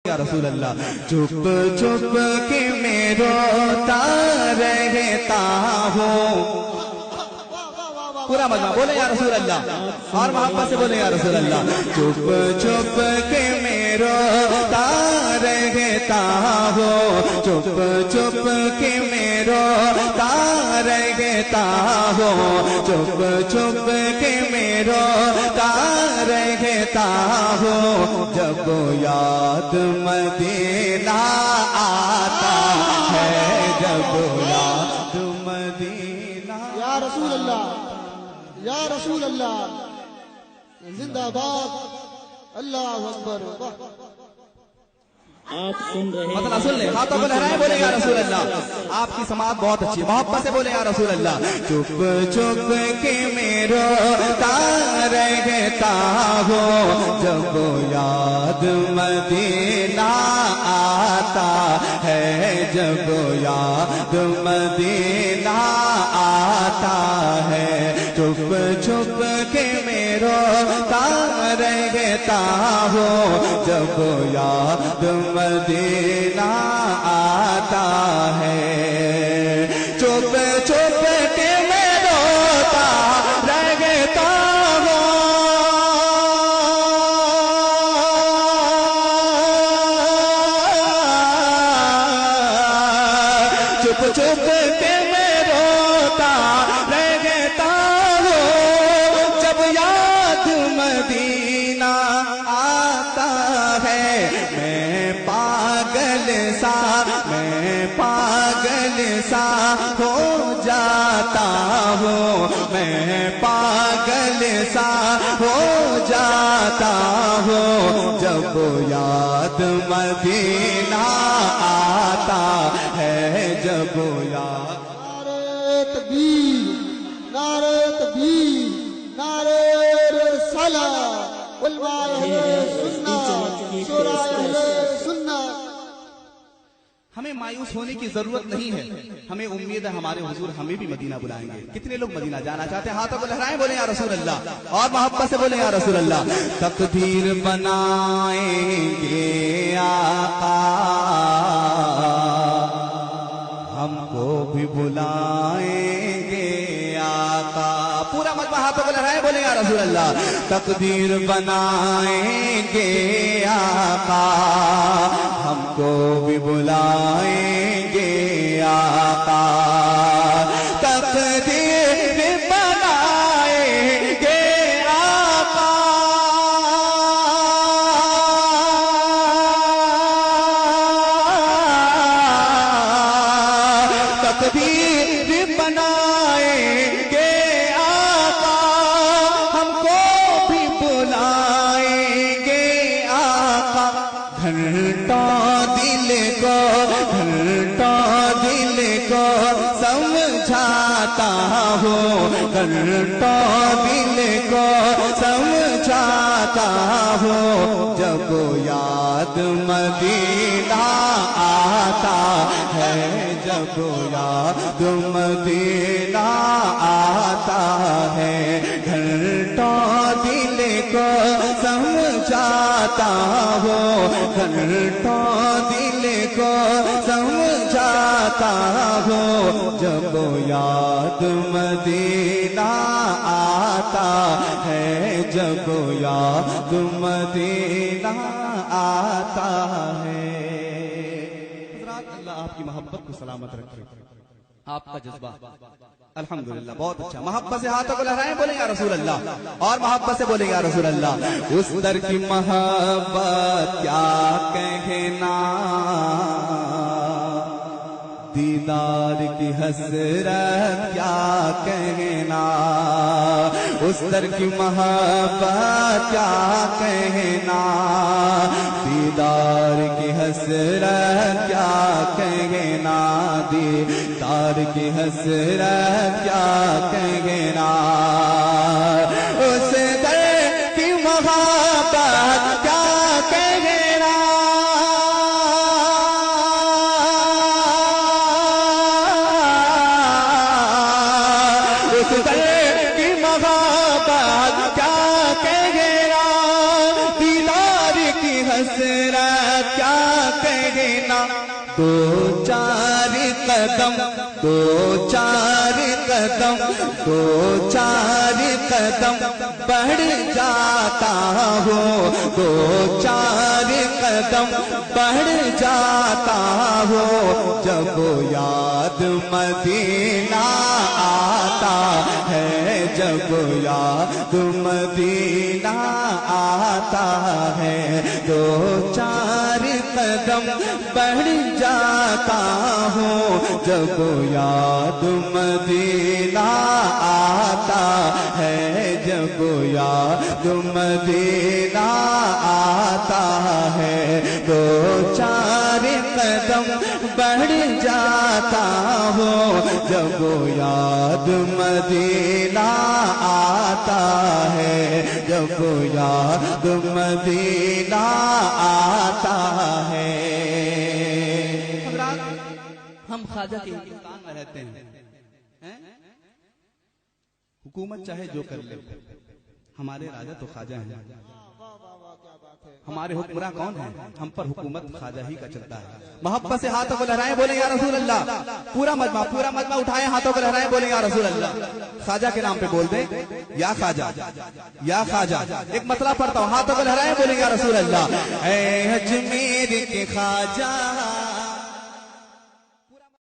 یا رسول اللہ چپ چپ کے میں روتا رہتا ہوں پورا مجمع بولے یا رسول اللہ اور محبت سے بولے یا رسول اللہ چپ چپ کے میں روتا رہتا ہوں چپ چپ کے میں روتا رہتا ہوں چپ چپ کے میں روتا رہتا ہوں جب یاد مدینہ آتا ہے جب یاد مدینہ یا رسول اللہ یا رسول اللہ زندہ باد اللہ اکبر آپ سن رہے ہیں مطلب سن لیں ہاتھوں کو لہرائیں بولے یا رسول اللہ آپ کی سماعت بہت اچھی محبت سے بولے یا رسول اللہ چپ چپ کے میں روتا رہتا ہوں جب یاد مدینہ آتا ہے جب یاد مدینہ آتا ہے چپ چپ کے میں روتا رہتا ہوں جب یاد مدینہ آتا ہے چپ چپ کے میں روتا رہتا ہوں چپ چپ کے میں روتا رہتا ہوں جب یاد مدینہ آتا ہے میں پاگل سا ہو جاتا ہوں میں پاگل سا ہو جاتا ہوں جب یاد مدینہ آتا ہے جب یاد نعرہ تکبیر نعرہ تکبیر نعرہ رسالہ علماء اہل سنت شورا اہل سنت ہمیں مایوس ہونے کی ضرورت نہیں ہے ہمیں امید ہے ہمارے حضور ہمیں بھی مدینہ بلائیں گے کتنے لوگ مدینہ جانا چاہتے ہیں ہاتھوں کو لہرائیں بولیں یا رسول اللہ اور محبت سے بولیں یا رسول اللہ تقدیر بنائیں گے آقا ہم کو بھی بلائیں گے آقا پورا مجمع ہاتھوں کو لہرائیں بولیں یا رسول اللہ تقدیر بنائیں گے آقا ہم کو بھی بلائیں گے آقا تقدیر بنائیں گے آقا تقدیر بنائیں گے آقا ہم کو بھی بلائیں گے آقا گھنٹوں دل کو سمجھاتا ہوں گھنٹوں دل کو سمجھاتا ہوں جب یاد مدینہ آتا ہے جب یاد مدینہ آتا ہے گھنٹوں دل کو سمجھاتا ہوں گھنٹوں دل کو سمجھاتا ہوں جب یاد مدینہ آتا ہے جب یاد مدینہ آتا ہے حضرات اللہ آپ کی محبت کو سلامت رکھے آپ کا جذبہ الحمدللہ بہت اچھا محبت سے ہاتھوں کو لہرائیں بولیں یا رسول اللہ اور محبت سے بولیں یا رسول اللہ اس در کی محبت کیا کہنا دیدار کی حسرت کیا کہنا اس در کی محبت کیا کہنا دیدار کی حسرت کیا کہنا دیدار کی حسرت کیا کہنا اس در کی محبت کیا کہنا اس در کی محبت کیا کہنا دیدار کی حسرت کیا کہنا دو چار قدم دو چار قدم دو چار قدم بڑھ جاتا ہوں دو چار قدم بڑھ جاتا ہوں جب یاد مدینہ آتا ہے جب یاد مدینہ آتا ہے دو چار قدم بڑھ جاتا ہوں جب یاد مدینہ آتا ہے جب یاد مدینہ آتا ہے دو چار قدم بڑھ جاتا ہوں جب یاد مدینہ آتا ہے جب یاد مدینہ آتا ہے ہم خواجہ کے ہندوستان میں رہتے ہیں حکومت چاہے جو کر لے ہمارے راجا تو خواجہ ہیں ہمارے حکمراں کون ہیں ہم پر حکومت خواجہ ہی کا چلتا ہے محبت سے ہاتھوں کو لہرائیں بولیں یا رسول اللہ پورا مجمع اٹھائیں ہاتھوں کو لہرائیں بولیں یا رسول اللہ خواجہ کے نام پہ بول دیں یا خواجہ یا خواجہ ایک مطلب پڑھتا ہوں ہاتھوں کو لہرائیں بولیں یا رسول اللہ اے اجمیر کے خواجہ